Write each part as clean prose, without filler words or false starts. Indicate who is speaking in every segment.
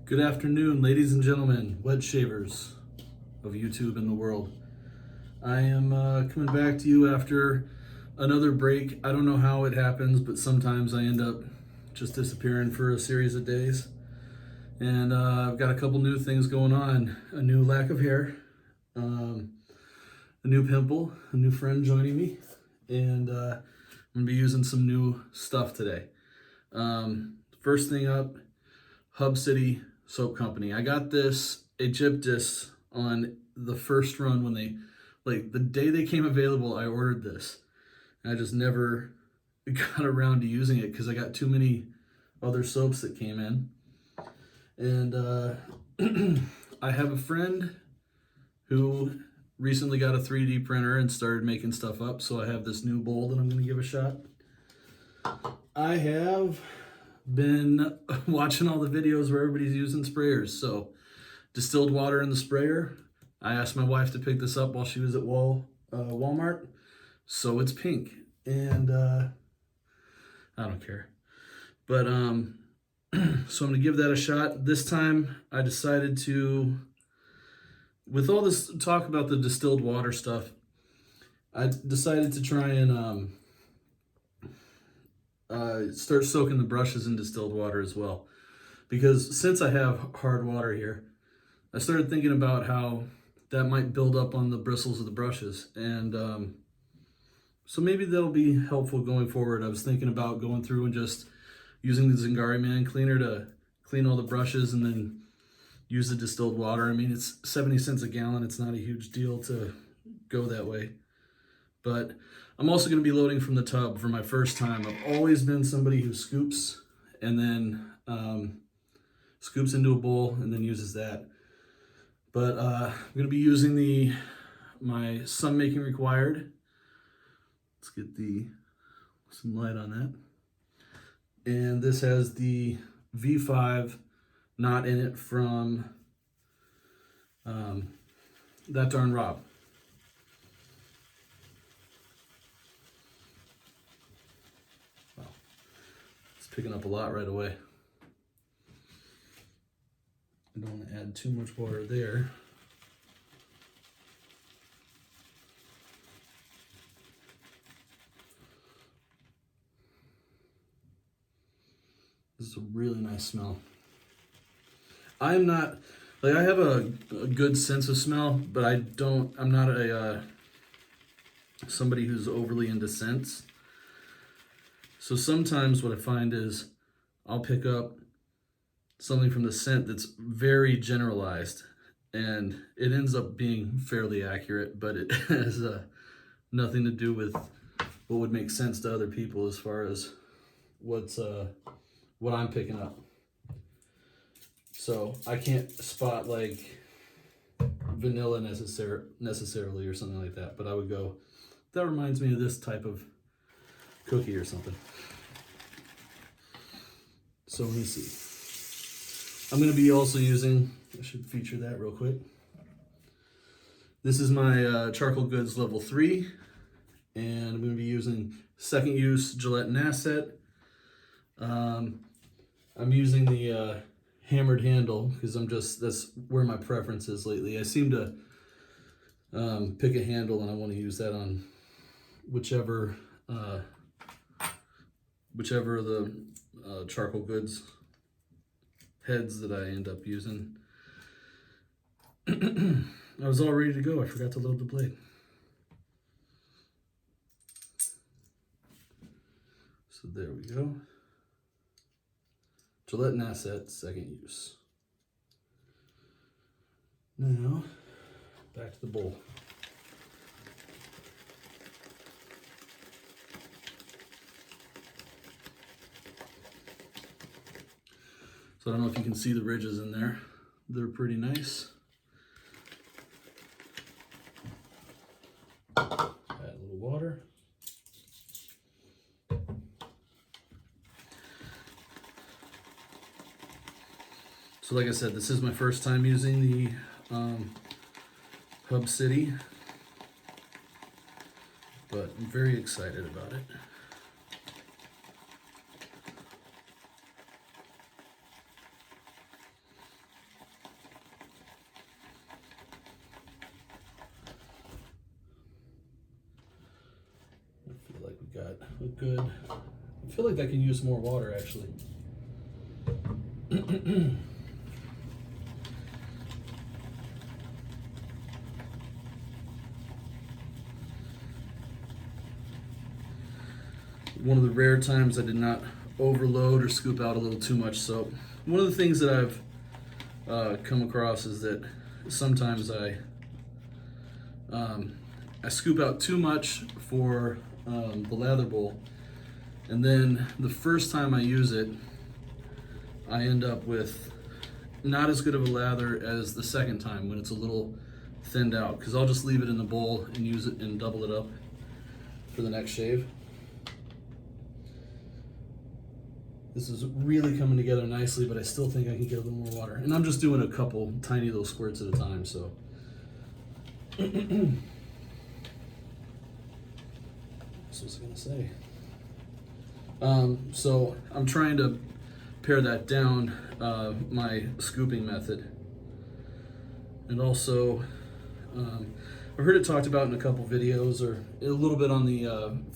Speaker 1: Good afternoon, ladies and gentlemen, wet shavers of YouTube and the world. I am coming back to you after another break. I don't know how it happens, but sometimes I end up just disappearing for a series of days. And I've got a couple new things going on. A new lack of hair, a new pimple, a new friend joining me, and I'm going to be using some new stuff today. First thing up, City Soap Company. I got this Aegyptus on the first run when they, the day they came available, I ordered this. And I just never got around to using it because I got too many other soaps that came in. And I have a friend who recently got a 3D printer and started making stuff up. So I have this new bowl that I'm going to give a shot. I have been watching all the videos where everybody's using sprayers. So distilled water in the sprayer. I asked my wife to pick this up while she was at Walmart. So it's pink. And I don't care. But so I'm going to give that a shot. This time I decided to, with all this talk about the distilled water stuff, I decided to try and start soaking the brushes in distilled water as well. Because since I have hard water here, I started thinking about how that might build up on the bristles of the brushes. And so maybe that'll be helpful going forward. I was thinking about going through and just using the Zingari Man cleaner to clean all the brushes and then use the distilled water. I mean, it's 70 cents a gallon. It's not a huge deal to go that way. But I'm also going to be loading from the tub for my first time. I've always been somebody who scoops and then scoops into a bowl and then uses that. But I'm going to be using my sun making required. Let's get some light on that. And this has the V5 knot in it from That Darn Rob. Wow, it's picking up a lot right away. I don't want to add too much water there. This is a really nice smell. I'm not, I have a good sense of smell, but I'm not somebody who's overly into scents. So sometimes what I find is I'll pick up something from the scent that's very generalized and it ends up being fairly accurate, but it has nothing to do with what would make sense to other people as far as what I'm picking up. So I can't spot like vanilla necessarily or something like that, but I would go, that reminds me of this type of cookie or something. So let me see. I'm going to be also using, I should feature that real quick. This is my Charcoal Goods level 3, and I'm going to be using second use Gillette Nacet. I'm using the hammered handle because that's where my preference is lately. I seem to pick a handle and I want to use that on whichever of the Charcoal Goods heads that I end up using. I was all ready to go. I forgot to load the blade. So there we go. Gillette Nacet, second use. Now, back to the bowl. So I don't know if you can see the ridges in there. They're pretty nice. Add a little water. So like I said, this is my first time using the Hub City, but I'm very excited about it. got a good, I feel like that can use more water actually. One of the rare times I did not overload or scoop out a little too much soap. One of the things that I've come across is that sometimes I scoop out too much for the lather bowl, and then the first time I use it, I end up with not as good of a lather as the second time when it's a little thinned out, because I'll just leave it in the bowl and use it and double it up for the next shave. This is really coming together nicely, but I still think I can get a little more water. And I'm just doing a couple tiny little squirts at a time, so. What was I gonna say? So I'm trying to pare that down, my scooping method. And also, I heard it talked about in a couple videos or a little bit on the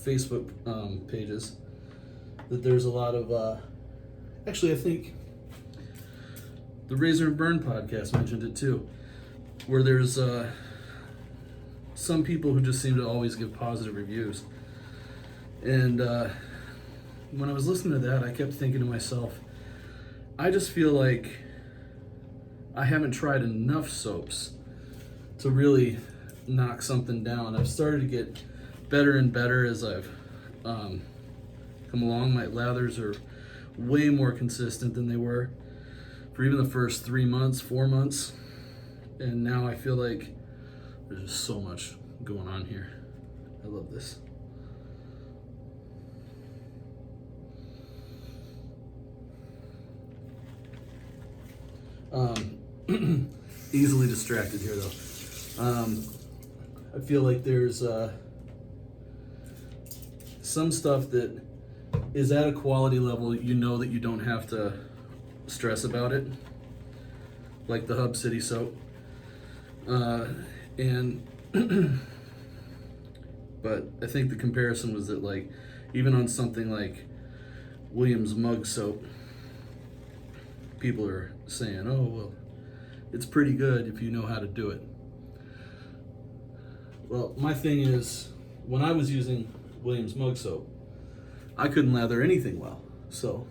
Speaker 1: Facebook pages, that there's a lot of, actually I think the Razor and Burn podcast mentioned it too, where there's some people who just seem to always give positive reviews. And when I was listening to that, I kept thinking to myself, I just feel like I haven't tried enough soaps to really knock something down. I've started to get better and better as I've come along. My lathers are way more consistent than they were for even the first 3 months, 4 months. And now I feel like there's just so much going on here. I love this. Easily distracted here though. I feel like there's some stuff that is at a quality level you know that you don't have to stress about it, like the Hub City Soap. And but I think the comparison was that, like, even on something like Williams Mug Soap, people are saying, oh, well, it's pretty good if you know how to do it. Well, my thing is, when I was using Williams Mug Soap, I couldn't lather anything well, so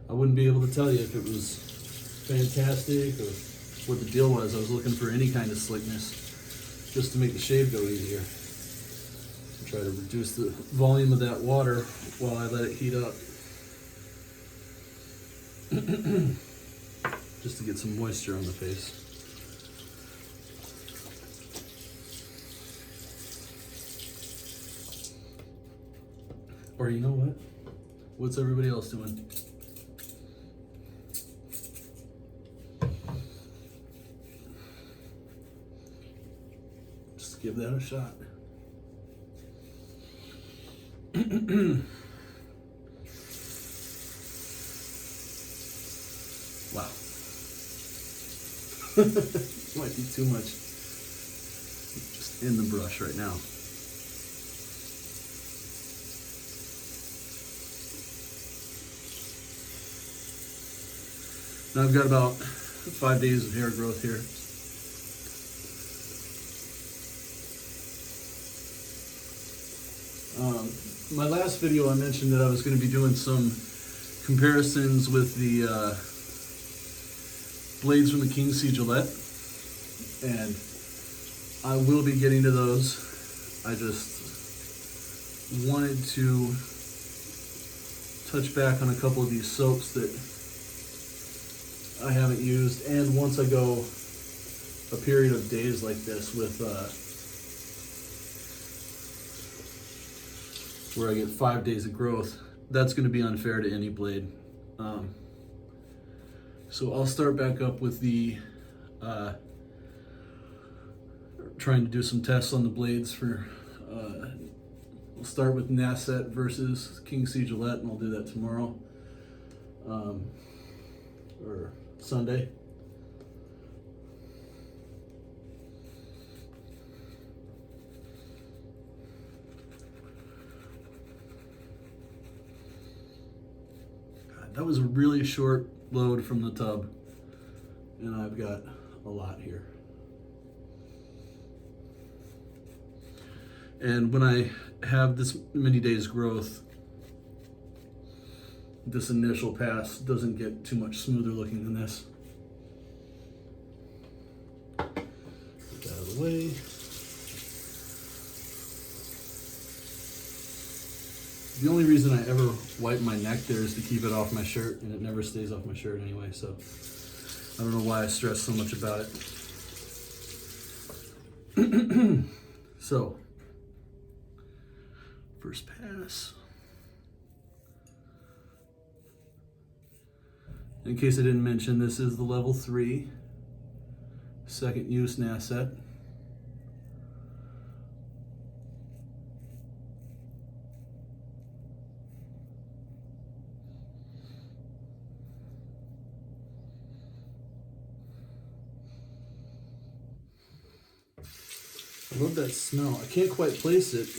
Speaker 1: I wouldn't be able to tell you if it was fantastic or what the deal was. I was looking for any kind of slickness just to make the shave go easier. Try to reduce the volume of that water while I let it heat up. Just to get some moisture on the face. Or you know what? What's everybody else doing? Just give that a shot. Wow. Might be too much just in the brush right now. Now I've got about 5 days of hair growth here. My last video I mentioned that I was going to be doing some comparisons with the blades from the King C Gillette, and I will be getting to those. I just wanted to touch back on a couple of these soaps that I haven't used, and once I go a period of days like this with where I get 5 days of growth, that's going to be unfair to any blade. So I'll start back up with the trying to do some tests on the blades for we'll start with Nacet versus King C Gillette, and I'll do that tomorrow or Sunday. That was a really short load from the tub, and I've got a lot here. And when I have this many days growth, this initial pass doesn't get too much smoother looking than this. Get that out of the way. The only reason I ever wipe my neck there is to keep it off my shirt, and it never stays off my shirt anyway, so I don't know why I stress so much about it. So, first pass. In case I didn't mention, this is the level 3 second use Nacet. I love that smell. I can't quite place it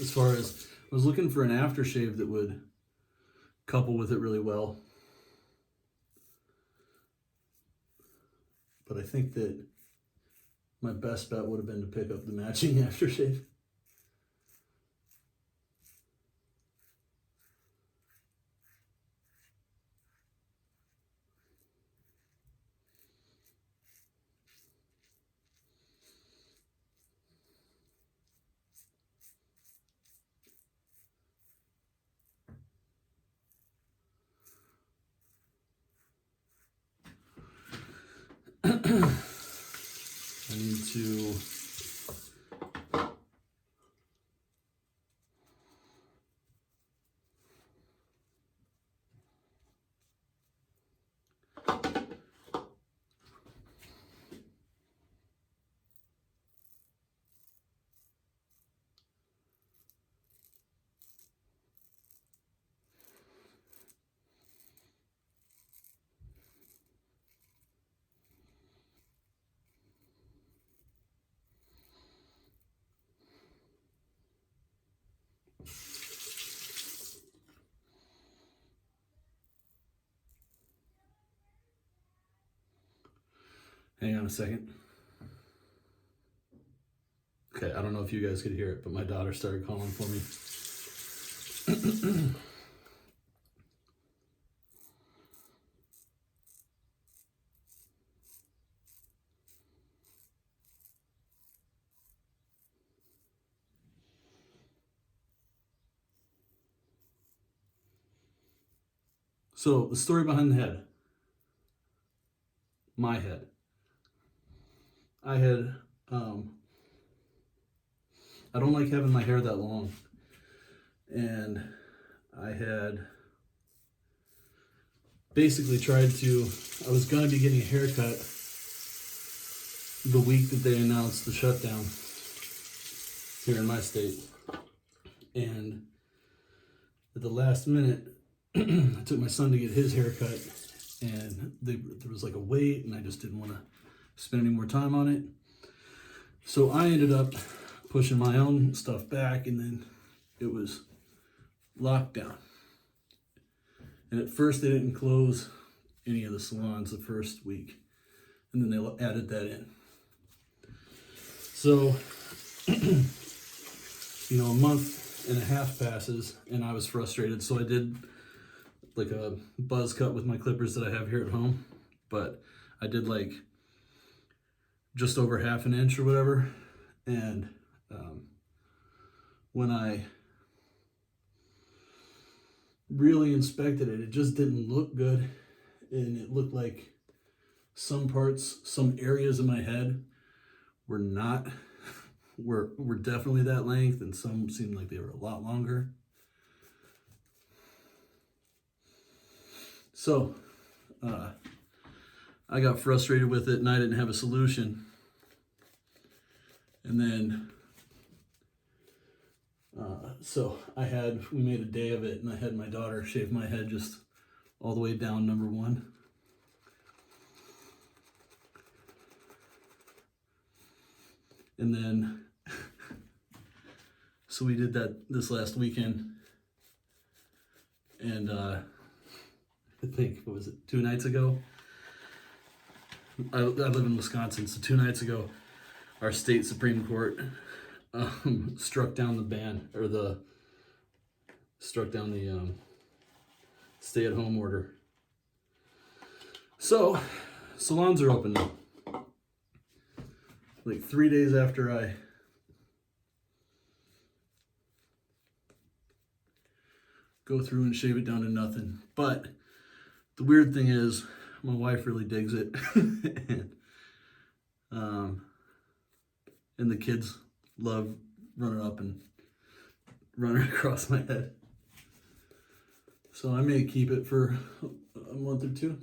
Speaker 1: as far as, I was looking for an aftershave that would couple with it really well. But I think that my best bet would have been to pick up the matching aftershave. I need to hang on a second. Okay, I don't know if you guys could hear it, but my daughter started calling for me. So, the story behind the head. My head. I had, I don't like having my hair that long. And I had basically tried to, I was going to be getting a haircut the week that they announced the shutdown here in my state. And at the last minute, I took my son to get his haircut, and there was like a wait, and I just didn't want to spend any more time on it. So I ended up pushing my own stuff back, and then it was locked down. And at first they didn't close any of the salons the first week, and then they added that in. So, a month and a half passes, and I was frustrated, so I did like a buzz cut with my clippers that I have here at home, but I did like just over half an inch or whatever, and when I really inspected it, it just didn't look good, and it looked like some areas of my head were not, were definitely that length, and some seemed like they were a lot longer. So, I got frustrated with it, and I didn't have a solution. And then, so we made a day of it, and I had my daughter shave my head just all the way down, number one. And then, so we did that this last weekend, and I think, what was it, 2 nights ago? I live in Wisconsin, so 2 nights ago, our state Supreme Court struck down the stay-at-home order. So, salons are open now. Like 3 days after I go through and shave it down to nothing. But the weird thing is, my wife really digs it. And the kids love running up and running across my head. So I may keep it for a month or two.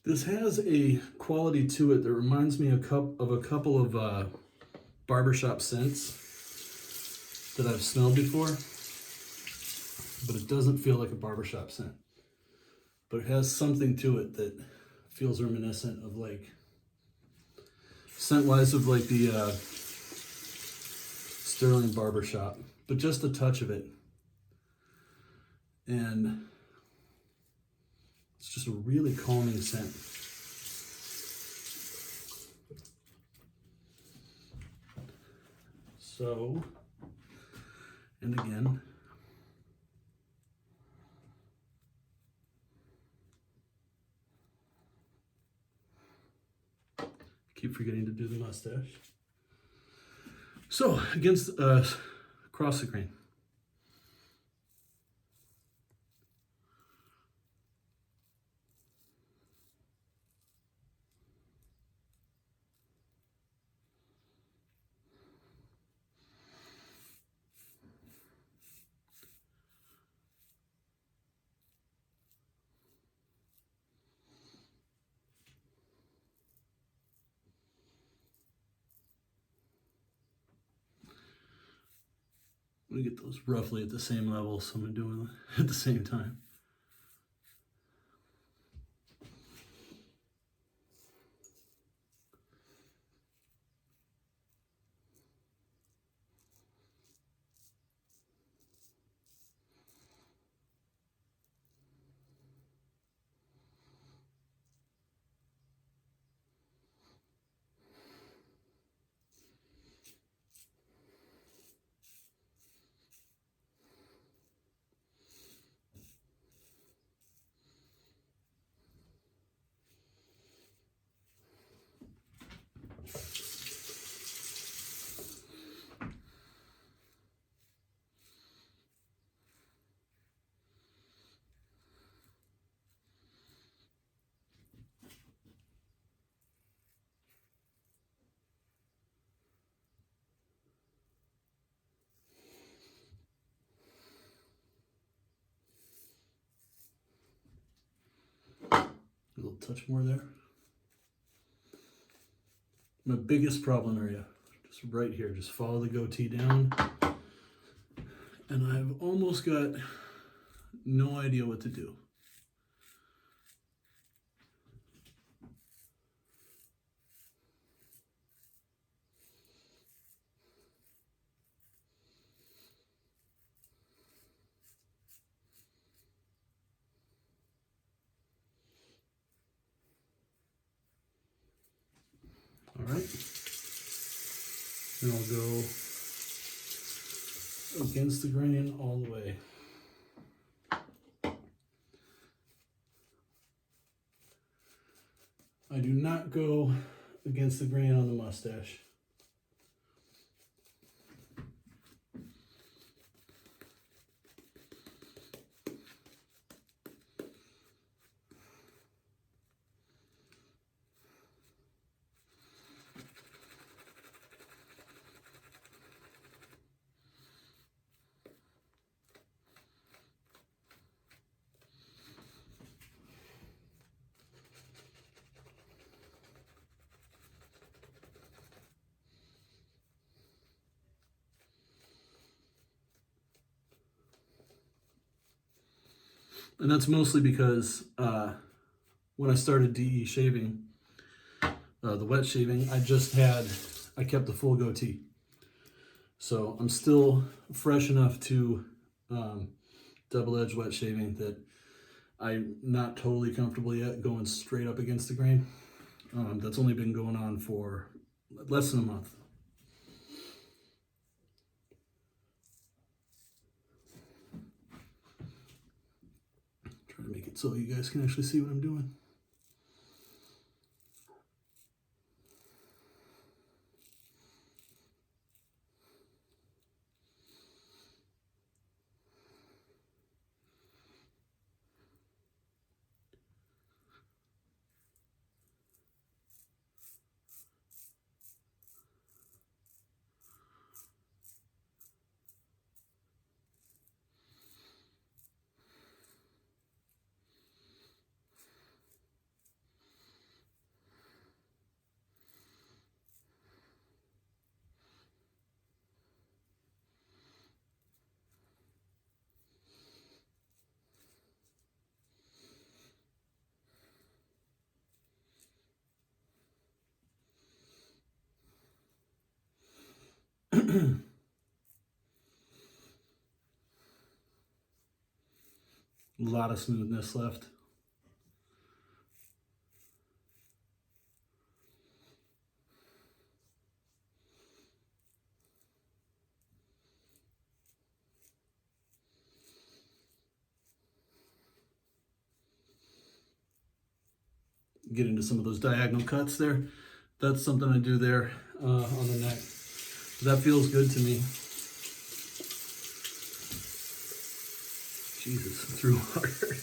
Speaker 1: This has a quality to it that reminds me of a couple of barbershop scents that I've smelled before, but it doesn't feel like a barbershop scent. But it has something to it that feels reminiscent of, like, scent-wise, of like the Sterling barbershop, but just a touch of it. And it's just a really calming scent. So, and again, keep forgetting to do the mustache. So, against across the grain. I'm gonna get those roughly at the same level, so I'm gonna do them at the same time. A little touch more there. My biggest problem area, just right here, just follow the goatee down. And I've almost got no idea what to do. All right, and I'll go against the grain all the way. I do not go against the grain on the mustache. And that's mostly because when I started DE shaving, the wet shaving, I kept the full goatee. So I'm still fresh enough to double-edged wet shaving that I'm not totally comfortable yet going straight up against the grain. That's only been going on for less than a month. Trying to make it so you guys can actually see what I'm doing. A lot of smoothness left. Get into some of those diagonal cuts there. That's something I do there on the neck. That feels good to me. Jesus, I threw harder.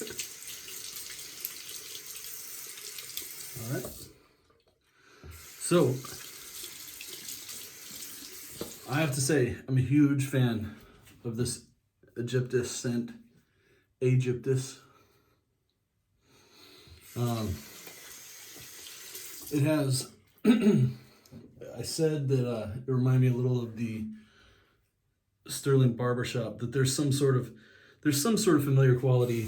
Speaker 1: All right. So, I have to say, I'm a huge fan of this Aegyptus scent, Aegyptus. It has, I said that it reminded me a little of the Sterling Barbershop, that there's some sort of familiar quality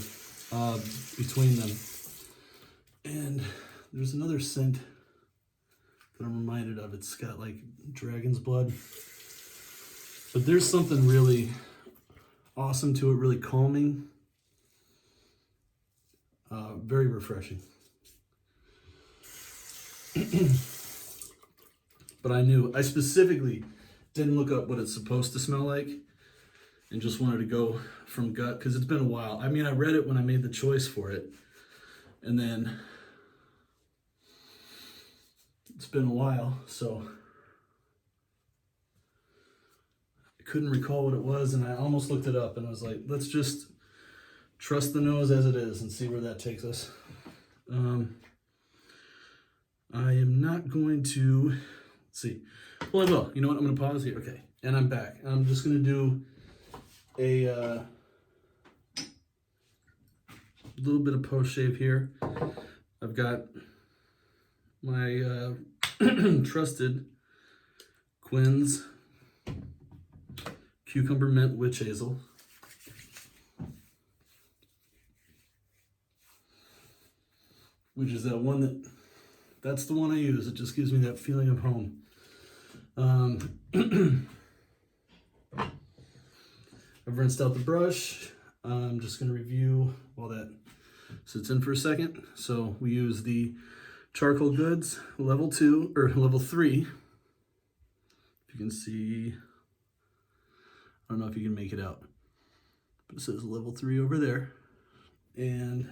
Speaker 1: between them. And there's another scent that I'm reminded of. It's got like dragon's blood. But there's something really awesome to it, really calming, very refreshing. But I specifically didn't look up what it's supposed to smell like and just wanted to go from gut because it's been a while. I mean, I read it when I made the choice for it, and then it's been a while, so I couldn't recall what it was, and I almost looked it up, and I was like, let's just trust the nose as it is and see where that takes us. I am not going to, let's see. Well, I will. You know what? I'm going to pause here. Okay. And I'm back. I'm just going to do a little bit of post shave here. I've got my trusted Quinn's Cucumber Mint Witch Hazel. Which is that one that's the one I use. It just gives me that feeling of home. I've rinsed out the brush. I'm just going to review while that sits in for a second. So we use the Charcoal Goods level 2 or level 3. If you can see, I don't know if you can make it out, but it says level 3 over there. And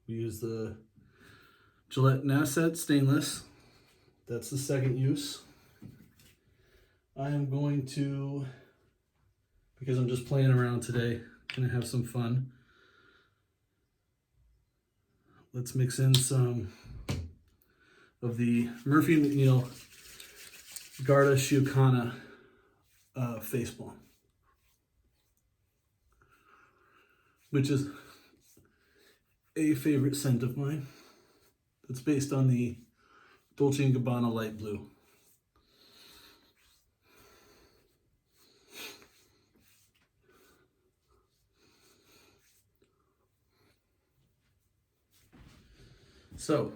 Speaker 1: we use the Gillette Nacet stainless. That's the second use. I am going to, because I'm just playing around today, gonna have some fun. Let's mix in some of the Murphy & McNeil Garda Siochana face balm, which is a favorite scent of mine. It's based on the Dolce & Gabbana light blue. So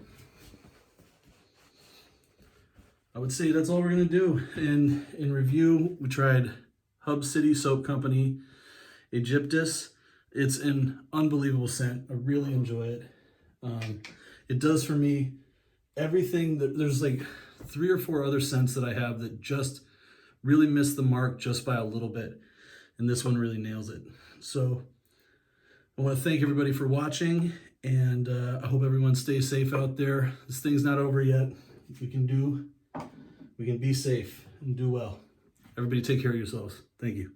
Speaker 1: I would say that's all we're gonna do. And in review, we tried City Soap Company Aegyptus. It's an unbelievable scent. I really enjoy it. It does for me everything that there's like 3 or 4 other scents that I have that just really miss the mark just by a little bit. And this one really nails it. So I want to thank everybody for watching, and I hope everyone stays safe out there. This thing's not over yet. We can be safe and do well. Everybody take care of yourselves. Thank you.